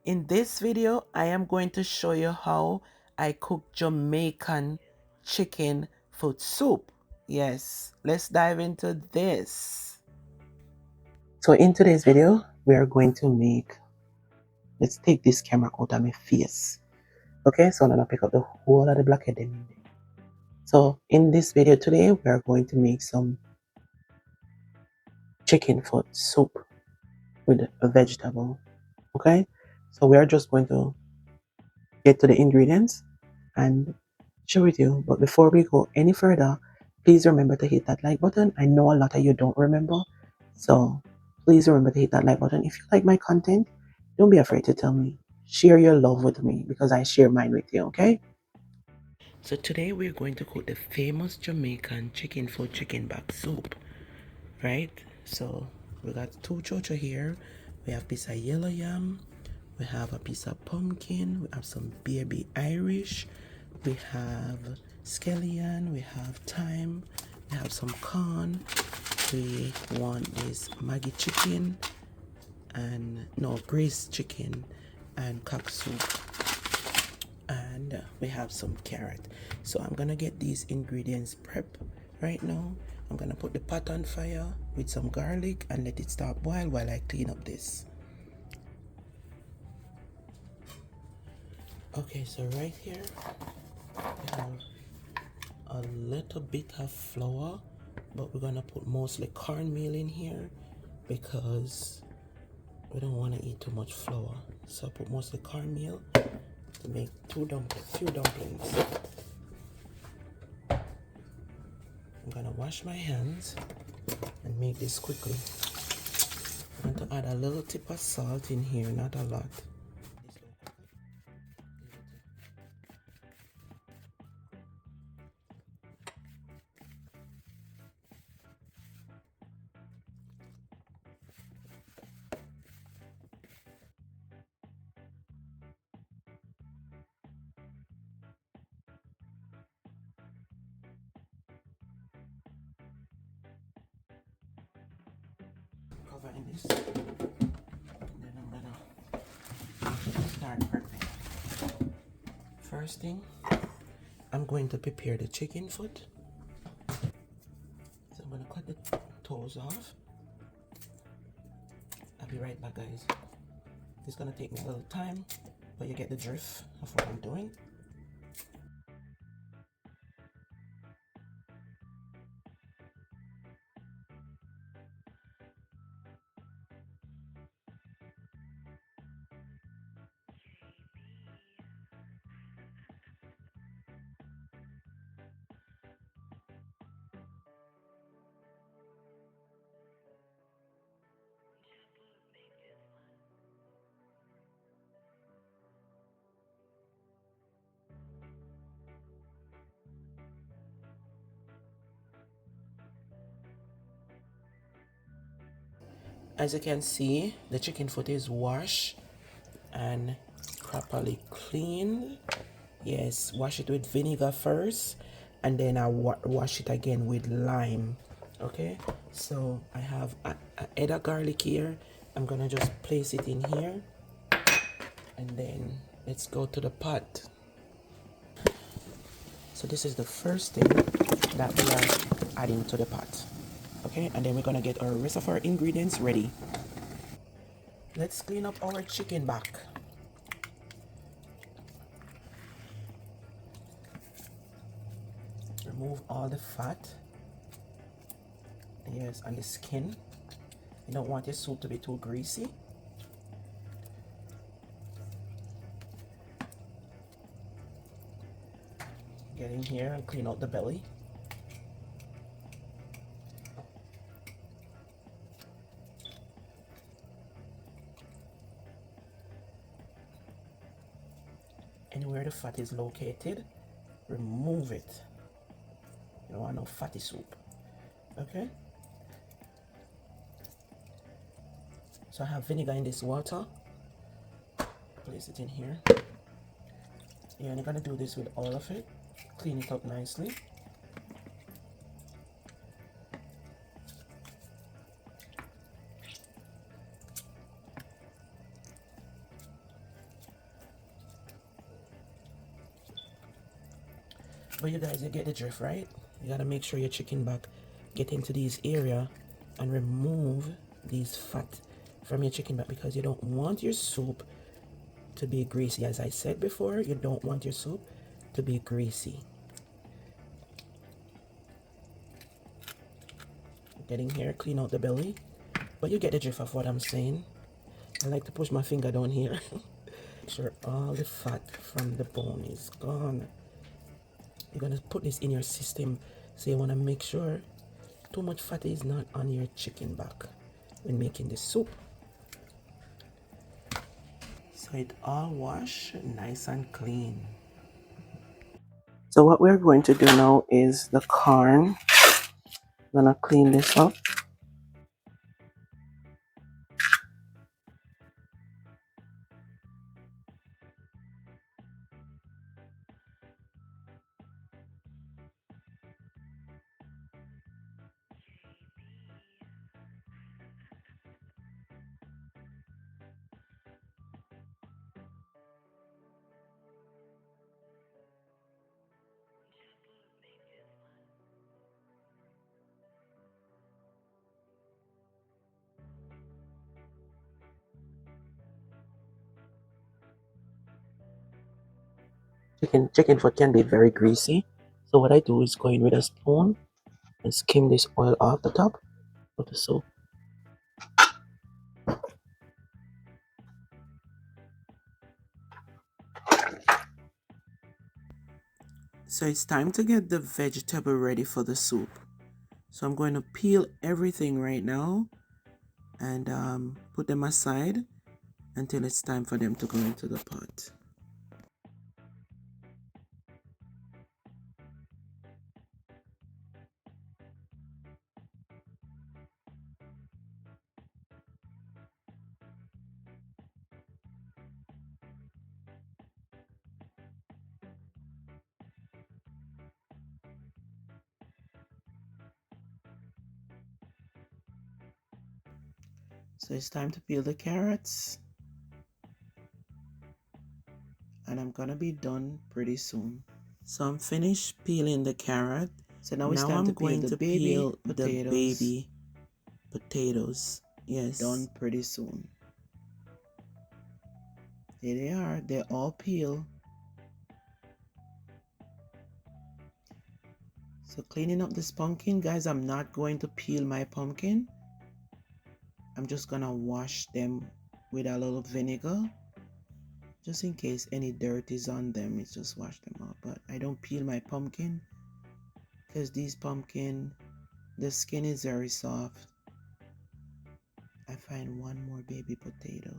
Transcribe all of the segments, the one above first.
In this video, I am going to show you how I cook Jamaican chicken foot soup. Yes, let's dive into this. So in today's video, we are going to let's take this camera out of my face. Okay, so I'm gonna pick up the whole of the blackhead in there. So in this video today, we are going to make some chicken foot soup with a vegetable. Okay, so we are just going to get to the ingredients and share with you. But before we go any further, please remember to hit that like button. I know a lot of you don't remember, so please remember to hit that like button. If you like my content, don't be afraid to tell me. Share your love with me because I share mine with you, okay? So today we're going to cook the famous Jamaican chicken foot chicken back soup, right? So we got two chocho here. We have piece of yellow yam. We have a piece of pumpkin. We have some baby Irish. We have skellian. We have thyme. We have some corn. We want this Maggi chicken and no braised chicken and cock soup. And we have some carrot. So I'm gonna get these ingredients prep right now. I'm gonna put the pot on fire with some garlic and let it start boil while I clean up this. Okay, so right here we have a little bit of flour, but we're gonna put mostly cornmeal in here because we don't want to eat too much flour. So I put mostly cornmeal to make few dumplings. I'm gonna wash my hands and make this quickly. I'm going to add a little tip of salt in here, not a lot. Covering this, then I'm gonna start prepping. First thing, I'm going to prepare the chicken foot. So I'm gonna cut the toes off. I'll be right back, guys. It's gonna take me a little time, but you get the drift of what I'm doing. As you can see, the chicken foot is washed and properly cleaned. Yes, wash it with vinegar first and then I wash it again with lime. Okay, so I have a head of garlic here. I'm gonna just place it in here and then let's go to the pot. So this is the first thing that we are adding to the pot. Okay, and then we're gonna get our rest of our ingredients ready. Let's clean up our chicken back. Remove all the fat. Yes, and the skin. You don't want your soup to be too greasy. Get in here and clean out the belly. Anywhere the fat is located, remove it. You don't want no fatty soup. Okay? So I have vinegar in this water. Place it in here. Yeah, and you're gonna do this with all of it. Clean it up nicely. But you guys, you get the drift, right? You gotta make sure your chicken back get into these area and remove these fat from your chicken back, because you don't want your soup to be greasy. As I said before, you don't want your soup to be greasy. Getting here, clean out the belly. But you get the drift of what I'm saying. I like to push my finger down here. Make sure all the fat from the bone is gone. You're gonna put this in your system, so you wanna make sure too much fat is not on your chicken back when making the soup. So it all wash nice and clean. So what we're going to do now is the carn. I'm gonna clean this up. Chicken foot can be very greasy. So what I do is go in with a spoon and skim this oil off the top of the soup. So it's time to get the vegetable ready for the soup. So I'm going to peel everything right now and put them aside until it's time for them to go into the pot. So it's time to peel the carrots, and I'm gonna be done pretty soon. So I'm finished peeling the carrot. So now it's time to peel the baby potatoes. Yes, done pretty soon. Here they are. They're all peeled. So cleaning up this pumpkin, guys, I'm not going to peel my pumpkin. I'm just gonna wash them with a little vinegar, just in case any dirt is on them. It's just wash them out. But I don't peel my pumpkin because these pumpkin, the skin is very soft. I find one more baby potato.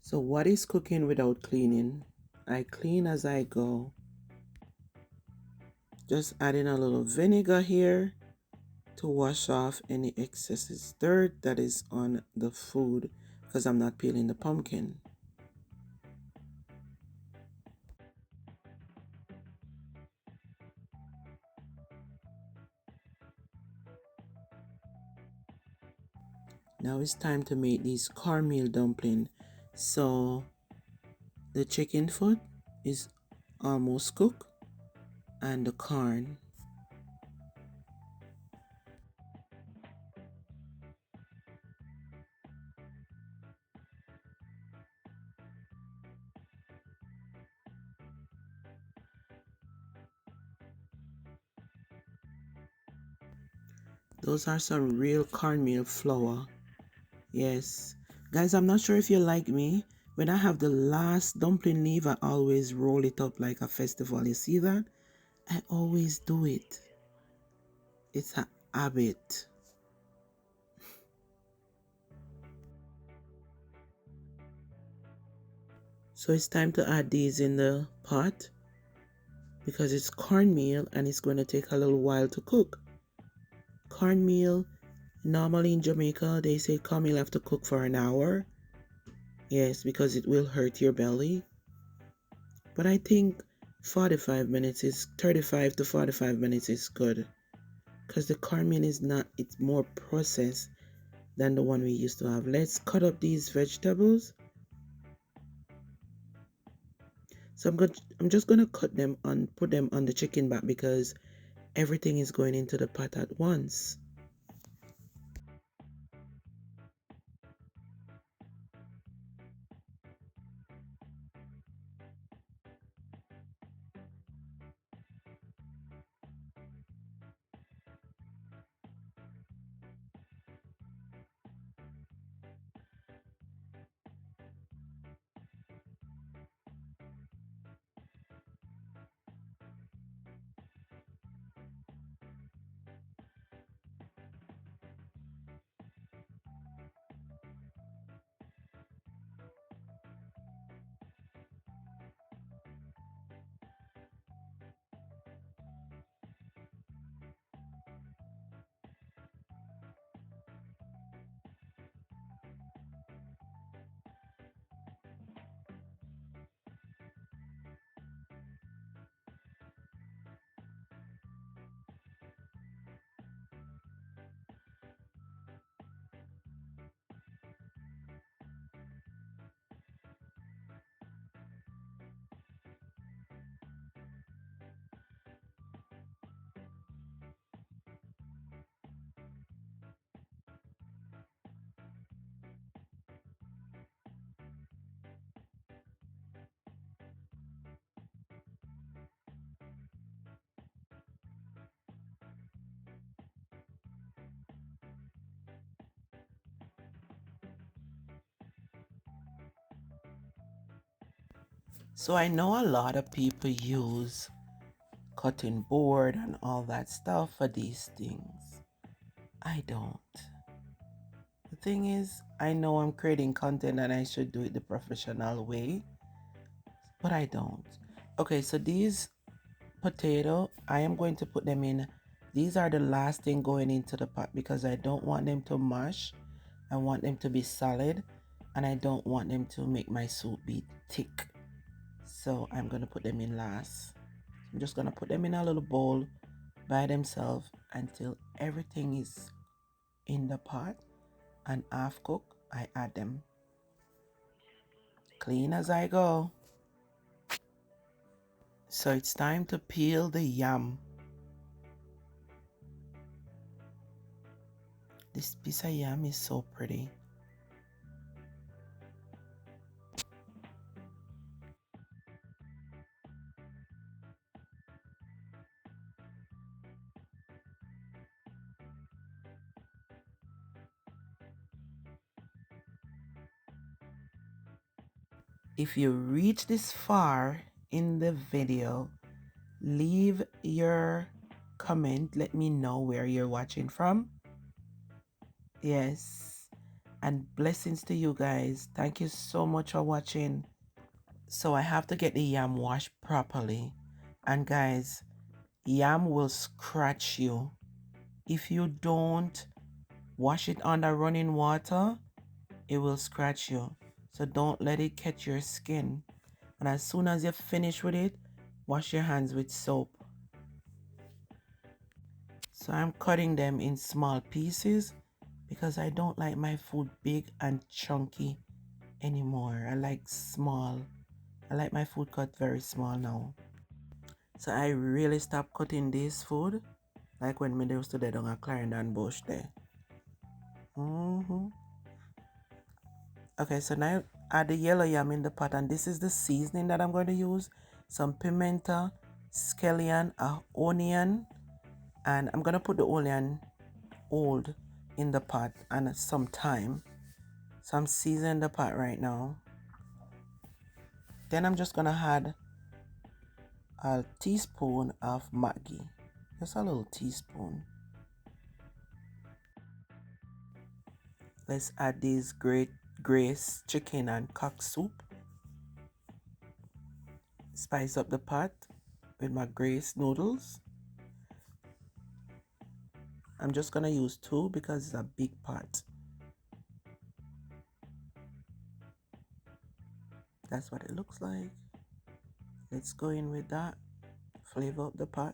So what is cooking without cleaning? I clean as I go. Just adding a little vinegar here to wash off any excess dirt that is on the food, because I'm not peeling the pumpkin. Now it's time to make these cornmeal dumpling. So the chicken foot is almost cooked and the corn. Those are some real cornmeal flour. Yes. Guys, I'm not sure if you're like me. When I have the last dumpling leaf, I always roll it up like a festival. You see that? I always do it. It's a habit. So it's time to add these in the pot because it's cornmeal and it's going to take a little while to cook. Cornmeal, normally in Jamaica, they say cornmeal have to cook for an hour. Yes, because it will hurt your belly. But I think 35 to 45 minutes is good. Because the cornmeal is not, it's more processed than the one we used to have. Let's cut up these vegetables. So I'm just gonna cut them and put them on the chicken back because everything is going into the pot at once. So I know a lot of people use cutting board and all that stuff for these things. I don't. The thing is, I know I'm creating content and I should do it the professional way, but I don't. Okay, so these potato, I am going to put them in. These are the last thing going into the pot because I don't want them to mush. I want them to be solid and I don't want them to make my soup be thick. So I'm going to put them in last. I'm just going to put them in a little bowl by themselves until everything is in the pot and half cooked. I add them. Clean as I go. So it's time to peel the yam. This piece of yam is so pretty. If you reach this far in the video, leave your comment. Let me know where you're watching from. Yes. And blessings to you guys. Thank you so much for watching. So I have to get the yam washed properly. And guys, yam will scratch you. If you don't wash it under running water, it will scratch you. So don't let it catch your skin. And as soon as you finish with it, wash your hands with soap. So I'm cutting them in small pieces because I don't like my food big and chunky anymore. I like small. I like my food cut very small now. So I really stopped cutting this food like when me used to do on a Clarendon bush there. Okay, so now add the yellow yam in the pot, and this is the seasoning that I'm going to use. Some pimento, skellian, onion, and I'm going to put the onion old in the pot and some thyme. So I'm seasoning the pot right now. Then I'm just going to add a teaspoon of Maggi, just a little teaspoon. Let's add this great grace chicken and cock soup. Spice up the pot with my grace noodles. I'm just gonna use 2 because it's a big pot. That's what it looks like. Let's go in with that. Flavor up the pot.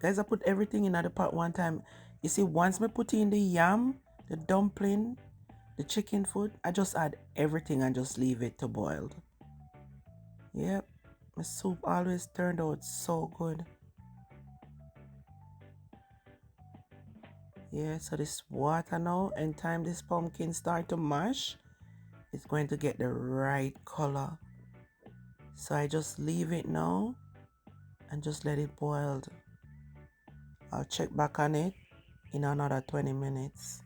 Guys, I put everything in the pot one time. You see, once me put in the yam, the dumpling, the chicken food, I just add everything and just leave it to boil. Yep, my soup always turned out so good. Yeah, so this water now, and time this pumpkin start to mash, it's going to get the right color. So I just leave it now and just let it boil. I'll check back on it in another 20 minutes.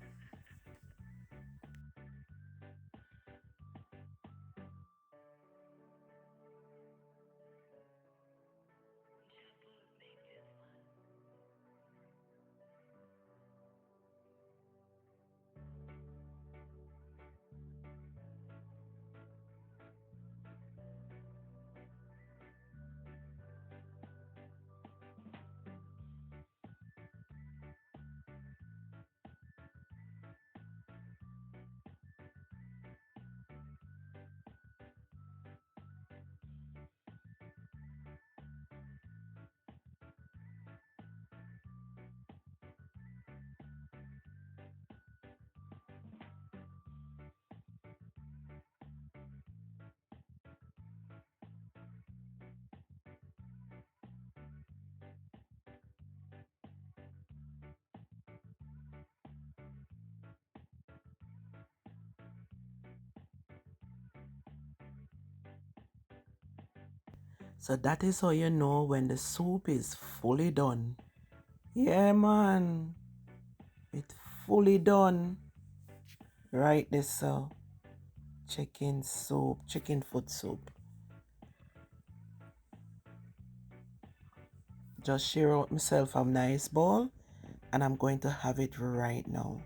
So that is how you know when the soup is fully done. Yeah, man. It's fully done. Right this so. Chicken soup, chicken foot soup. Just share out myself a nice bowl and I'm going to have it right now.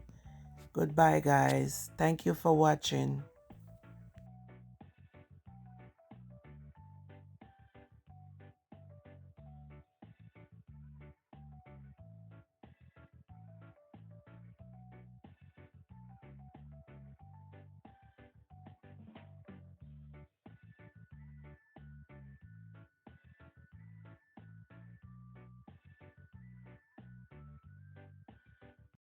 Goodbye guys. Thank you for watching.